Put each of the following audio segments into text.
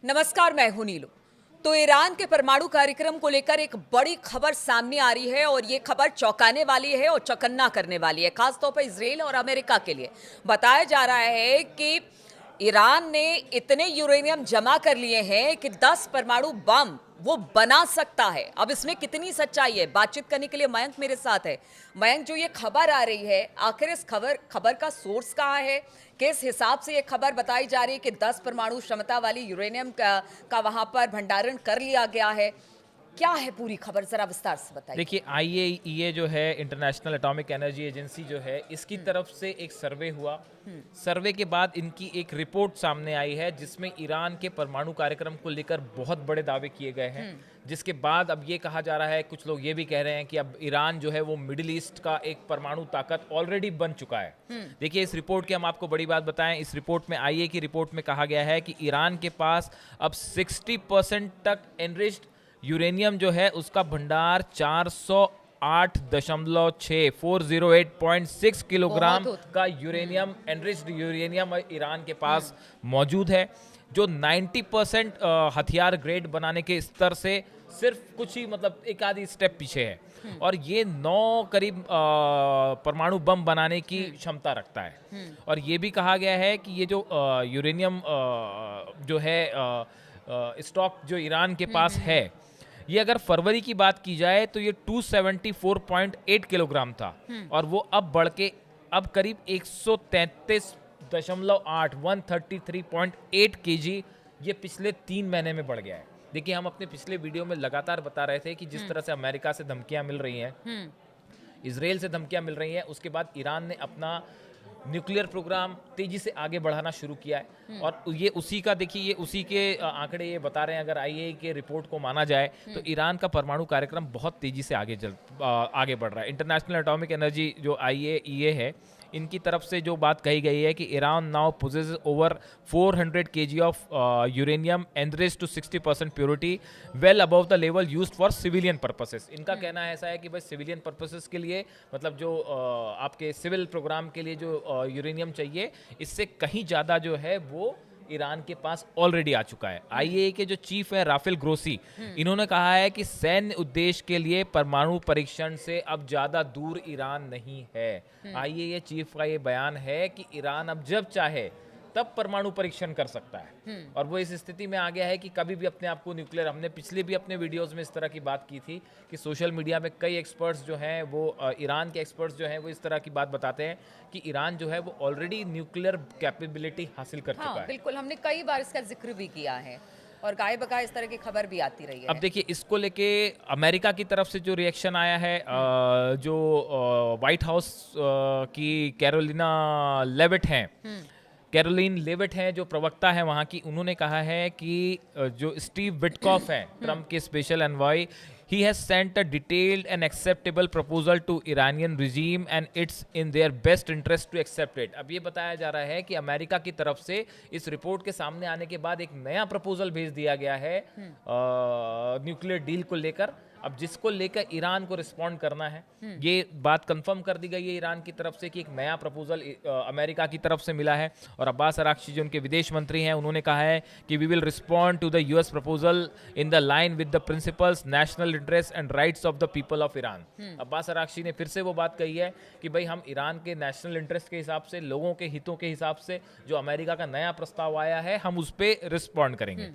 नमस्कार, मैं हूं नीलू। तो ईरान के परमाणु कार्यक्रम को लेकर एक बड़ी खबर सामने आ रही है और ये खबर चौंकाने वाली है और चौकन्ना करने वाली है, खासतौर पर इजराइल और अमेरिका के लिए। बताया जा रहा है कि ईरान ने इतने यूरेनियम जमा कर लिए हैं कि 10 परमाणु बम वो बना सकता है। अब इसमें कितनी सच्चाई है, बातचीत करने के लिए मयंक मेरे साथ है। मयंक, जो ये खबर आ रही है, आखिर इस खबर का सोर्स कहाँ है? किस हिसाब से ये खबर बताई जा रही है कि 10 परमाणु क्षमता वाली यूरेनियम का वहां पर भंडारण कर लिया गया है? क्या है पूरी खबर, जरा विस्तार से बताइए। देखिए, आईएईए जो है, इंटरनेशनल एटॉमिक एनर्जी एजेंसी जो है, इसकी तरफ से एक सर्वे हुआ। सर्वे के बाद इनकी एक रिपोर्ट सामने आई है जिसमें ईरान के परमाणु कार्यक्रम को लेकर बहुत बड़े दावे किए गए हैं। जिसके बाद अब ये कहा जा रहा है, कुछ लोग ये भी कह रहे हैं कि अब ईरान जो है वो मिडिल ईस्ट का एक परमाणु ताकत ऑलरेडी बन चुका है। देखिए, इस रिपोर्ट की हम आपको बड़ी बात बताएं। इस रिपोर्ट में, आईए की रिपोर्ट में कहा गया है कि ईरान के पास अब 60% तक एनरिच्ड यूरेनियम जो है उसका भंडार 408.6 किलोग्राम का यूरेनियम, एनरिच्ड यूरेनियम ईरान के पास मौजूद है, जो 90% हथियार ग्रेड बनाने के स्तर से सिर्फ कुछ ही, मतलब एक आधी स्टेप पीछे है। और ये 9 करीब परमाणु बम बनाने की क्षमता रखता है। और ये भी कहा गया है कि ये जो यूरेनियम जो है स्टॉक जो ईरान के पास है, ये अगर फरवरी की बात की जाए तो ये 274.8 किलोग्राम था और वो अब बढ़ के अब करीब 133.8 133.8 केजी ये पिछले 3 महीने में बढ़ गया है। देखिए, हम अपने पिछले वीडियो में लगातार बता रहे थे कि जिस तरह से अमेरिका से धमकियां मिल रही हैं, इजराइल से धमकियां मिल रही हैं, उसके बाद ईरान ने अपना न्यूक्लियर प्रोग्राम तेजी से आगे बढ़ाना शुरू किया है। और ये उसी का, देखिए, ये उसी के आंकड़े ये बता रहे हैं। अगर आईएई के रिपोर्ट को माना जाए तो ईरान का परमाणु कार्यक्रम बहुत तेजी से आगे बढ़ रहा है। इंटरनेशनल एटॉमिक एनर्जी जो आईएईए है, इनकी तरफ से जो बात कही गई है कि Iran now possesses over 400 KG of uranium enriched to 60% purity, well above the level used for civilian purposes. इनका कहना ऐसा है कि भाई सिविलियन पर्पसेस के लिए, मतलब जो आपके सिविल प्रोग्राम के लिए जो यूरेनियम चाहिए, इससे कहीं ज़्यादा जो है वो ईरान के पास ऑलरेडी आ चुका है। आईएए के जो चीफ है राफेल ग्रोसी, इन्होंने कहा है कि सैन्य उद्देश्य के लिए परमाणु परीक्षण से अब ज्यादा दूर ईरान नहीं है। आईएए चीफ का ये बयान है कि ईरान अब जब चाहे तब परमाणु परीक्षण कर सकता है। और वो इस स्थिति में आ गया है कि कभी भी अपने आप को न्यूक्लियर, हमने पिछले भी अपने वीडियोस में इस तरह की बात की थी कि सोशल मीडिया में कई एक्सपर्ट्स जो हैं वो ईरान के एक्सपर्ट्स जो हैं वो इस तरह की बात बताते हैं कि ईरान जो है वो ऑलरेडी न्यूक्लियर कैपेबिलिटी हासिल कर चुका है। बिल्कुल, हमने कई बार इसका जिक्र भी किया है और गाय बगाए इस तरह की खबर भी आती रही है। अब देखिए, इसको लेके अमेरिका की तरफ से जो रिएक्शन आया है, जो व्हाइट हाउस की कैरोलिन लेविट हैं, जो प्रवक्ता है वहाँ की, उन्होंने कहा है कि जो स्टीव विटकॉफ हैं, ट्रम्प के special envoy, he has sent a detailed and acceptable proposal to Iranian regime and it's in their best interest to accept it। अब ये बताया जा रहा है कि अमेरिका की तरफ से इस रिपोर्ट के सामने आने के बाद एक नया प्रपोजल भेज दिया गया है न्यूक्लियर डील को लेकर। अब जिसको लेकर ईरान को रिस्पॉन्ड करना है, ये बात कंफर्म कर दी गई है ईरान की तरफ से कि एक नया प्रपोजल अमेरिका की तरफ से मिला है। और अब्बास अराक्ची जो उनके विदेश मंत्री हैं, उन्होंने कहा है कि we will respond to the US proposal in the line with the principles, national interest and rights of the people of Iran. Abbas Araghchi ने फिर से वो बात कही है कि भाई हम ईरान के नेशनल इंटरेस्ट के हिसाब से, लोगों के हितों के हिसाब से जो अमेरिका का नया प्रस्ताव आया है, हम उस पर रिस्पॉन्ड करेंगे।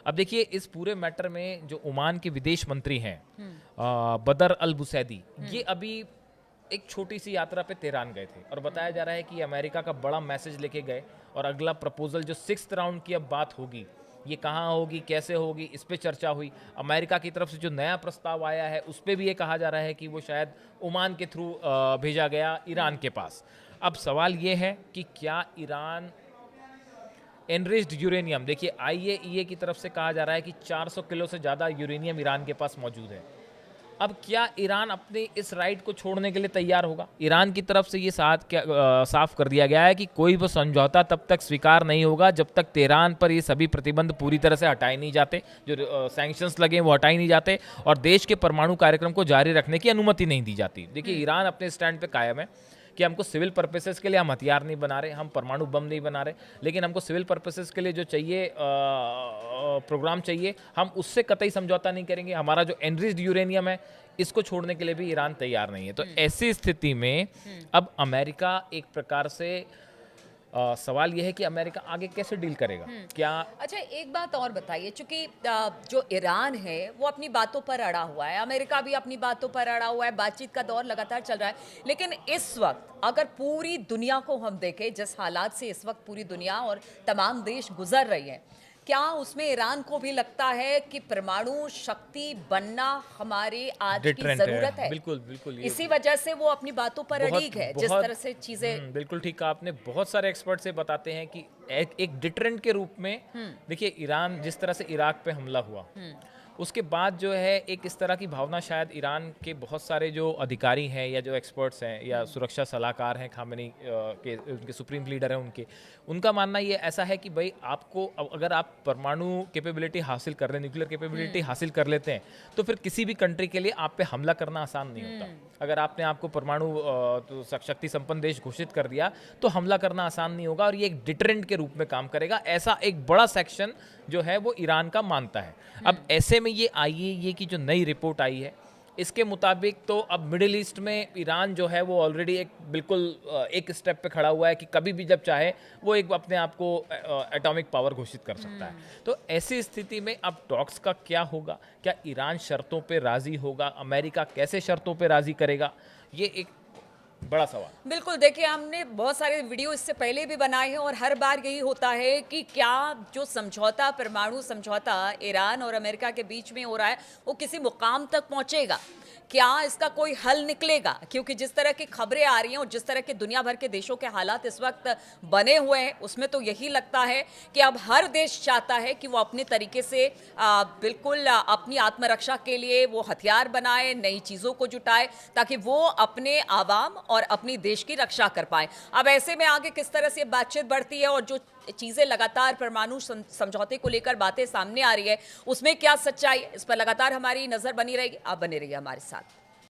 अब देखिए, इस पूरे मैटर में जो ओमान के विदेश मंत्री हैं बदर अल बुसैदी, ये अभी एक छोटी सी यात्रा पे तेहरान गए थे और बताया जा रहा है कि अमेरिका का बड़ा मैसेज लेके गए। और अगला प्रपोजल जो 6th राउंड की अब बात होगी, ये कहाँ होगी, कैसे होगी, इस पे चर्चा हुई। अमेरिका की तरफ से जो नया प्रस्ताव आया है उस पे भी ये कहा जा रहा है कि वो शायद ओमान के थ्रू भेजा गया ईरान के पास। अब सवाल ये है कि क्या ईरान एनरिच्ड यूरेनियम, देखिए आईएईए की तरफ से कहा जा रहा है कि 400 किलो से ज़्यादा यूरेनियम ईरान के पास मौजूद है। अब क्या ईरान अपने इस राइट को छोड़ने के लिए तैयार होगा? ईरान की तरफ से ये साफ कर दिया गया है कि कोई भी समझौता तब तक स्वीकार नहीं होगा जब तक तेहरान पर ये सभी प्रतिबंध पूरी तरह से हटाए नहीं जाते, जो सैंक्शंस लगे वो हटाए नहीं जाते और देश के परमाणु कार्यक्रम को जारी रखने की अनुमति नहीं दी जाती। देखिए, ईरान अपने स्टैंड पे कायम है कि हमको सिविल पर्पसेस के लिए हम हथियार नहीं बना रहे, हम परमाणु बम नहीं बना रहे, लेकिन हमको सिविल पर्पसेस के लिए जो चाहिए प्रोग्राम चाहिए, हम उससे कतई समझौता नहीं करेंगे। हमारा जो एनरिच्ड यूरेनियम है इसको छोड़ने के लिए भी ईरान तैयार नहीं है। तो ऐसी स्थिति में अब अमेरिका एक प्रकार से सवाल यह है कि अमेरिका आगे कैसे डील करेगा। क्या अच्छा, एक बात और बताइए, चूंकि जो ईरान है वो अपनी बातों पर अड़ा हुआ है, अमेरिका भी अपनी बातों पर अड़ा हुआ है, बातचीत का दौर लगातार चल रहा है, लेकिन इस वक्त अगर पूरी दुनिया को हम देखें, जिस हालात से इस वक्त पूरी दुनिया और तमाम देश गुजर रही हैं, क्या उसमें ईरान को भी लगता है कि परमाणु शक्ति बनना हमारे आज की डिटरेंट जरूरत है? बिल्कुल बिल्कुल, ये इसी वजह से वो अपनी बातों पर बहुत अड़ीग है, जिस बहुत तरह से चीजें। बिल्कुल ठीक कहा आपने। बहुत सारे एक्सपर्ट से बताते हैं कि एक डिटरेंट के रूप में देखिए, ईरान जिस तरह से इराक पे हमला हुआ उसके बाद जो है एक इस तरह की भावना शायद ईरान के बहुत सारे जो अधिकारी हैं या जो एक्सपर्ट्स हैं या सुरक्षा सलाहकार हैं, खामेनी के उनके सुप्रीम लीडर हैं, उनका मानना ये ऐसा है कि भाई आपको अगर आप परमाणु कैपेबिलिटी हासिल कर रहे हैं, न्यूक्लियर कैपेबिलिटी हासिल कर लेते हैं, तो फिर किसी भी कंट्री के लिए आप पे हमला करना आसान नहीं होता। अगर आपने आपको परमाणु तो शक्ति संपन्न देश घोषित कर दिया तो हमला करना आसान नहीं होगा, और ये एक डिटरेंट के रूप में काम करेगा, ऐसा एक बड़ा सेक्शन जो है वो ईरान का मानता है। अब ऐसे में ये की जो नई रिपोर्ट आई है इसके मुताबिक तो अब मिडिल ईस्ट में ईरान जो है वो ऑलरेडी एक बिल्कुल एक स्टेप पे खड़ा हुआ है कि कभी भी जब चाहे वो एक अपने आप को एटॉमिक पावर घोषित कर सकता है। तो ऐसी स्थिति में अब टॉक्स का क्या होगा? क्या ईरान शर्तों पे राजी होगा? अमेरिका कैसे शर्तों पे राजी करेगा? ये एक बड़ा सवाल। बिल्कुल, देखिए हमने बहुत सारे वीडियो इससे पहले भी बनाए हैं और हर बार यही होता है कि क्या जो समझौता, परमाणु समझौता ईरान और अमेरिका के बीच में हो रहा है वो किसी मुकाम तक पहुंचेगा, क्या इसका कोई हल निकलेगा? क्योंकि जिस तरह की खबरें आ रही हैं और जिस तरह के दुनिया भर के देशों के हालात इस वक्त बने हुए हैं, उसमें तो यही लगता है कि अब हर देश चाहता है कि वो अपने तरीके से बिल्कुल अपनी आत्मरक्षा के लिए वो हथियार बनाए, नई चीज़ों को जुटाए, ताकि वो अपने आवाम और अपनी देश की रक्षा कर पाए। अब ऐसे में आगे किस तरह से बातचीत बढ़ती है और जो चीज़ें लगातार परमाणु समझौते को लेकर बातें सामने आ रही है, उसमें क्या सच्चाई है, इस पर लगातार हमारी नज़र बनी रहेगी। आप बने रहिए हमारे साथ।